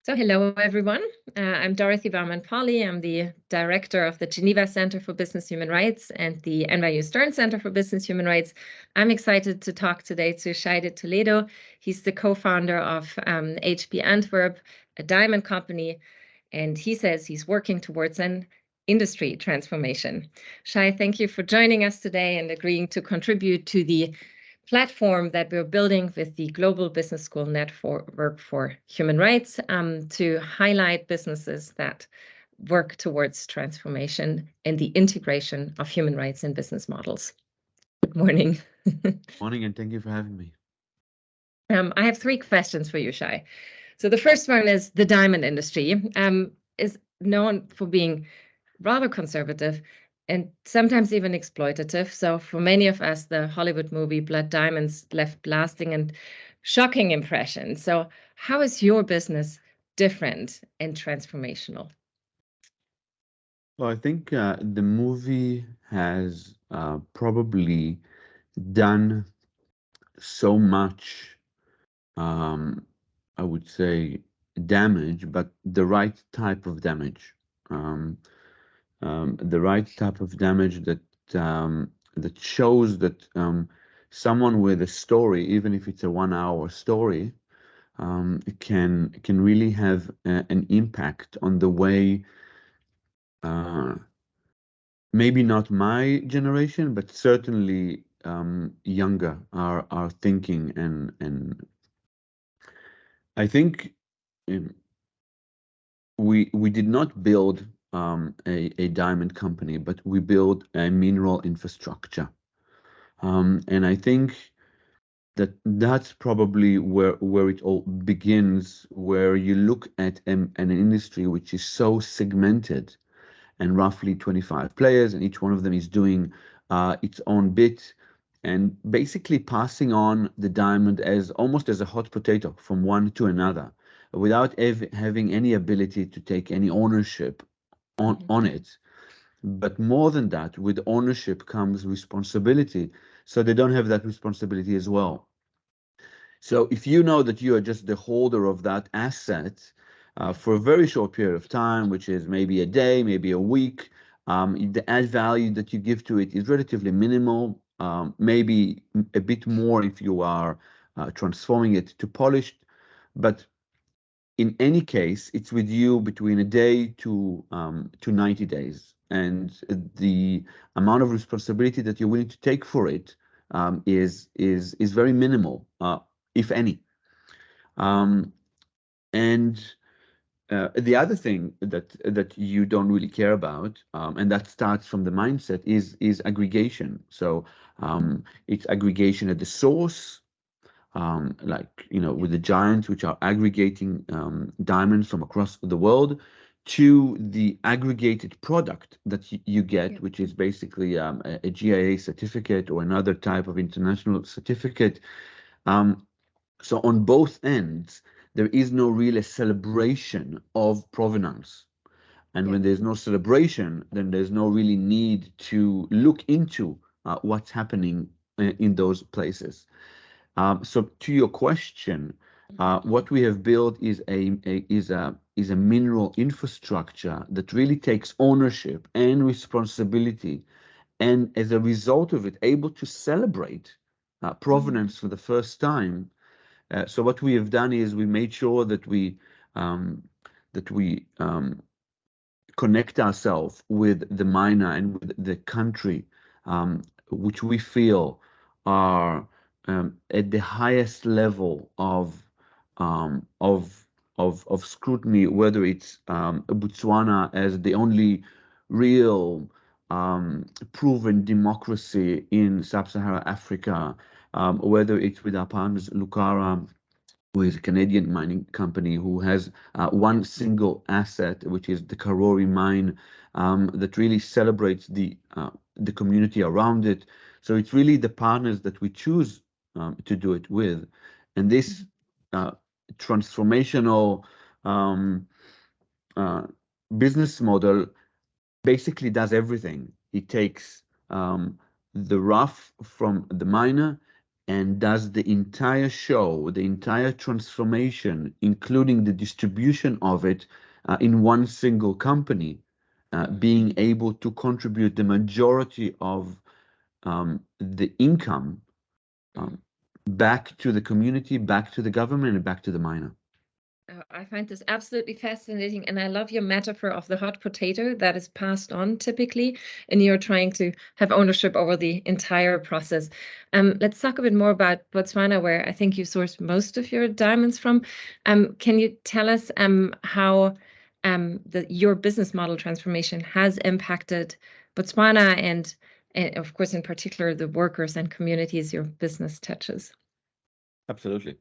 So hello, everyone. I'm Dorothée Baumann-Pauly. I'm the director of the Geneva Center for Business Human Rights and the NYU Stern Center for Business Human Rights. I'm excited to talk today to Shai de Toledo. He's the co-founder of HB Antwerp, a diamond company, and he says he's working towards an industry transformation. Shai, thank you for joining us today and agreeing to contribute to the platform that we're building with the Global Business School Network for Human Rights to highlight businesses that work towards transformation and the integration of human rights in business models. Good morning. Morning, and thank you for having me. I have three questions for you, Shai. So the first one is the diamond industry is known for being rather conservative and sometimes even exploitative. So for many of us, the Hollywood movie Blood Diamonds left lasting and shocking impressions. So how is your business different and transformational? Well, I think the movie has probably done so much, um, I would say, damage, but the right type of damage. Um, the right type of damage that shows that someone with a story, even if it's a 1 hour story, it can really have an impact on the way uh, maybe not my generation, but certainly younger are thinking, and I think um, we did not build a diamond company, but we built a mineral infrastructure, and I think that's probably where it all begins, where you look at an industry which is so segmented and roughly 25 players, and each one of them is doing its own bit and basically passing on the diamond as almost as a hot potato from one to another without having any ability to take any ownership on it. But more than that, with ownership comes responsibility. So they don't have that responsibility as well. So if you know that you are just the holder of that asset for a very short period of time, which is maybe a day, maybe a week, the add value that you give to it is relatively minimal, maybe a bit more if you are transforming it to polished. But in any case, it's with you between a day to 90 days. And the amount of responsibility that you're willing to take for it is very minimal, if any. Um, and the other thing that you don't really care about, and that starts from the mindset, is aggregation. So it's aggregation at the source, like with the giants which are aggregating diamonds from across the world, to the aggregated product that you get, which is basically a GIA certificate or another type of international certificate. So on both ends, there is no real celebration of provenance. And when there's no celebration, then there's no really need to look into what's happening in those places. So to your question, what we have built is a mineral infrastructure that really takes ownership and responsibility, and as a result of it, able to celebrate provenance for the first time. So what we have done is we made sure that we connect ourselves with the miner and with the country, which we feel are at the highest level um, of of scrutiny, whether it's Botswana as the only real proven democracy in sub-Saharan Africa, whether it's with our partners Lucara, who is a Canadian mining company who has one single asset, which is the Karori mine, that really celebrates the community around it. So it's really the partners that we choose to do it with, and this transformational um, uh, business model basically does everything. It takes the rough from the miner and does the entire show, the entire transformation, including the distribution of it in one single company, being able to contribute the majority of the income back to the community, back to the government, and back to the miner. I find this absolutely fascinating, and I love your metaphor of the hot potato that is passed on typically, and you're trying to have ownership over the entire process. Let's talk a bit more about Botswana, where I think you source most of your diamonds from. Can you tell us how your business model transformation has impacted Botswana and, of course, in particular, the workers and communities your business touches? Absolutely.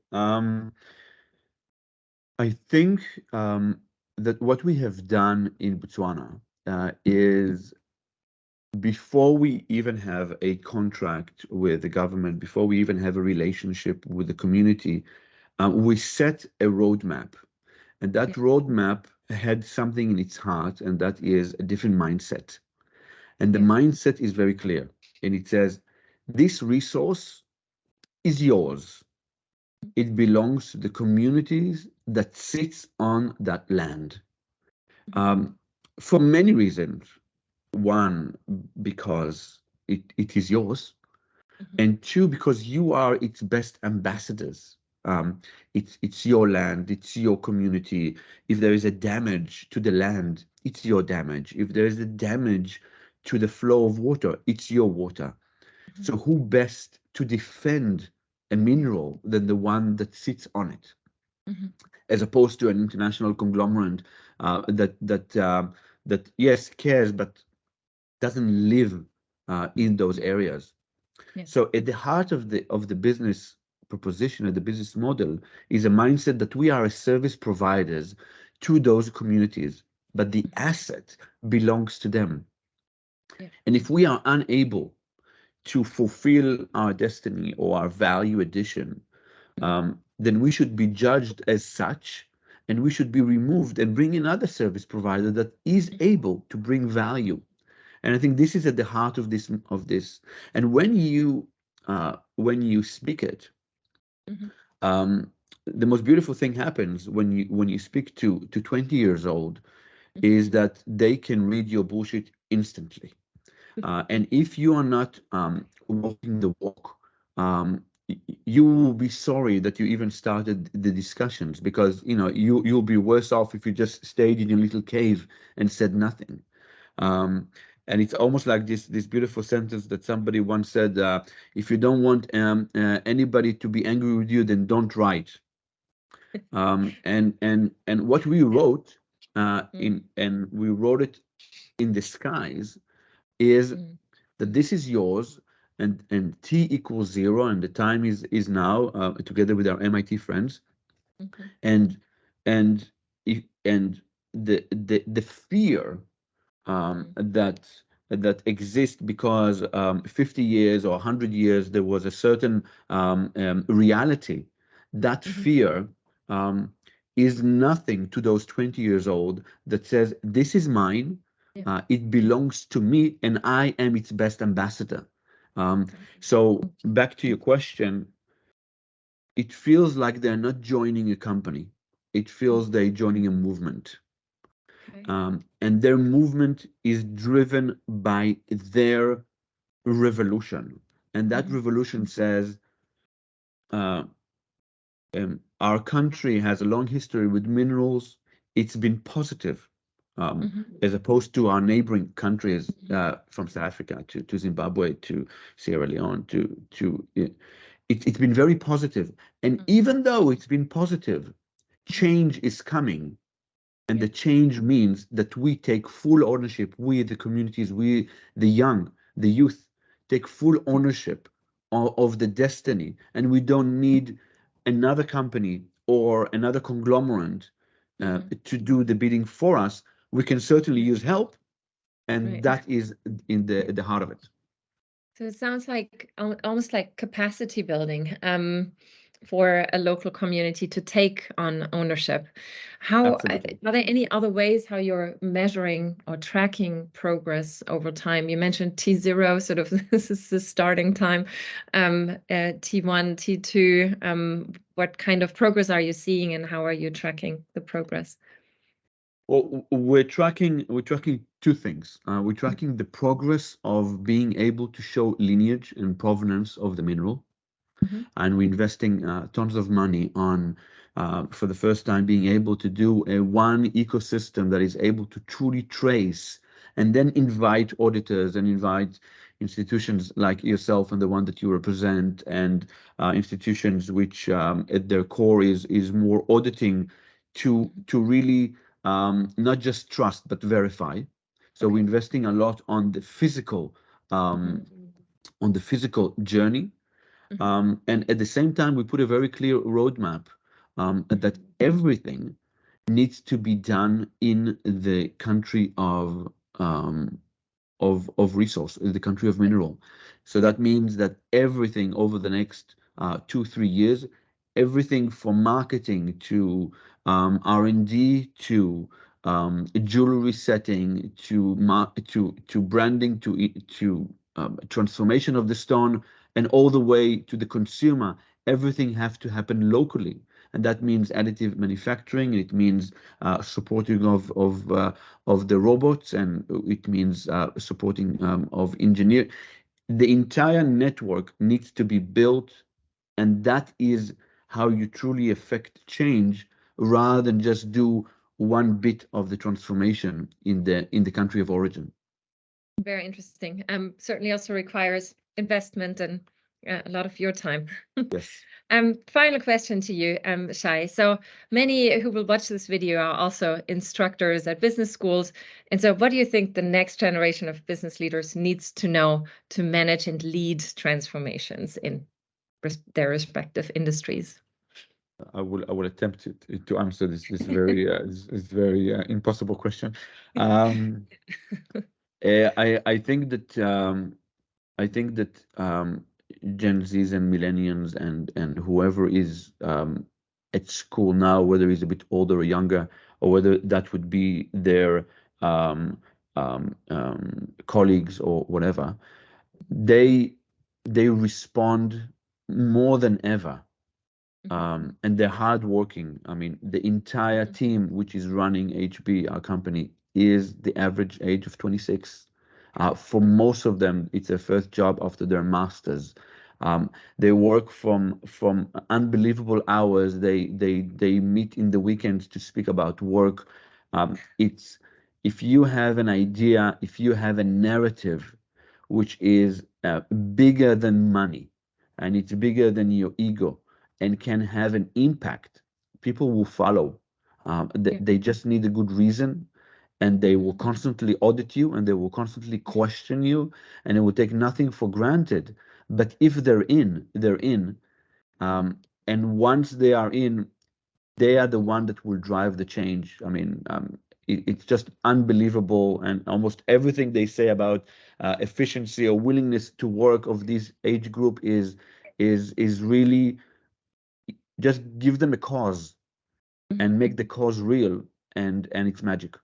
I think that what we have done in Botswana is before we even have a contract with the government, before we even have a relationship with the community, we set a roadmap. And that roadmap had something in its heart, and that is a different mindset. And the mindset is very clear. And it says, this resource is yours. It belongs to the communities that sits on that land. For many reasons. One, because it is yours, and two, because you are its best ambassadors. It's your land, it's your community. If there is a damage to the land, it's your damage. If there is a damage to the flow of water, it's your water. So who best to defend a mineral than the one that sits on it, as opposed to an international conglomerate that yes cares but doesn't live in those areas. So at the heart of the business proposition and the business model is a mindset that we are a service providers to those communities, but the asset belongs to them. And if we are unable to fulfill our destiny or our value addition, then we should be judged as such, and we should be removed and bring in other service provider that is able to bring value. And I think this is at the heart of this. And when you speak it, the most beautiful thing happens when you speak to 20 years old is that they can read your bullshit instantly. And if you are not walking the walk, you will be sorry that you even started the discussions, because you'll be worse off if you just stayed in your little cave and said nothing. And it's almost like this beautiful sentence that somebody once said: "If you don't want anybody to be angry with you, then don't write." And what we wrote and we wrote it in the skies is that this is yours, and t equals 0, and the time is now, together with our MIT friends, and and and the fear that exists because 50 years or 100 years there was a certain reality. That fear is nothing to those 20 years old that says, this is mine, it belongs to me, and I am its best ambassador. So back to your question, it feels like they're not joining a company. It feels they're joining a movement. And their movement is driven by their revolution. And that revolution says, uh, our country has a long history with minerals. It's been positive, as opposed to our neighboring countries, from South Africa to Zimbabwe to Sierra Leone it's been very positive. And even though it's been positive, change is coming. And the change means that we take full ownership. We, the communities, we, the young, the youth, take full ownership of the destiny. And we don't need another company or another conglomerate to do the bidding for us. We can certainly use help, and that is in the heart of it. So it sounds like almost like capacity building. for a local community to take on ownership. How Absolutely. are there any other ways how you're measuring or tracking progress over time? You mentioned T0, sort of this is the starting time. T1, T2. What kind of progress are you seeing, and how are you tracking the progress? Well, we're tracking two things. We're tracking the progress of being able to show lineage and provenance of the mineral, and we're investing tons of money on, for the first time, being able to do a one ecosystem that is able to truly trace and then invite auditors and invite institutions like yourself and the one that you represent, and institutions which at their core is more auditing to really not just trust but verify. So we're investing a lot on the physical journey. And at the same time, we put a very clear roadmap that everything needs to be done in the country of resource, the country of mineral. So that means that everything over the next 2-3 years, everything from marketing to R&D to jewelry setting to branding to transformation of the stone, and all the way to the consumer, everything has to happen locally. And that means additive manufacturing. It means supporting of the robots, and it means supporting of engineer. The entire network needs to be built, and that is how you truly affect change, rather than just do one bit of the transformation in the country of origin. Very interesting. Certainly also requires investment and a lot of your time. Yes. Final question to you, Shai. So many who will watch this video are also instructors at business schools. And so what do you think the next generation of business leaders needs to know to manage and lead transformations in their respective industries? I will attempt to answer this very impossible question. I think that Gen Zs and millennials and whoever is at school now, whether he's a bit older or younger, or whether that would be their colleagues or whatever, they respond more than ever, and they're hardworking. I mean, the entire team which is running HB, our company, is the average age of 26. For most of them, it's their first job after their masters. They work from unbelievable hours. They meet in the weekends to speak about work. It's If you have an idea, if you have a narrative which is bigger than money, and it's bigger than your ego, and can have an impact, people will follow. They just need a good reason, and they will constantly audit you, and they will constantly question you, and it will take nothing for granted. But if they're in, they're in. And once they are in, they are the one that will drive the change. I mean, it's just unbelievable, and almost everything they say about efficiency or willingness to work of this age group is really just give them a cause and make the cause real, and it's magic.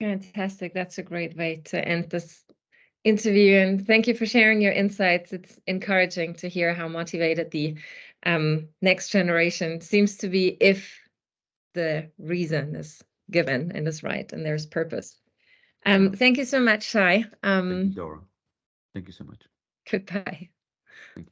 Fantastic. That's a great way to end this interview. And thank you for sharing your insights. It's encouraging to hear how motivated the next generation seems to be, if the reason is given and is right and there's purpose. Thank you so much, Shai. Thank you, Dora. Thank you so much. Goodbye. Thank you.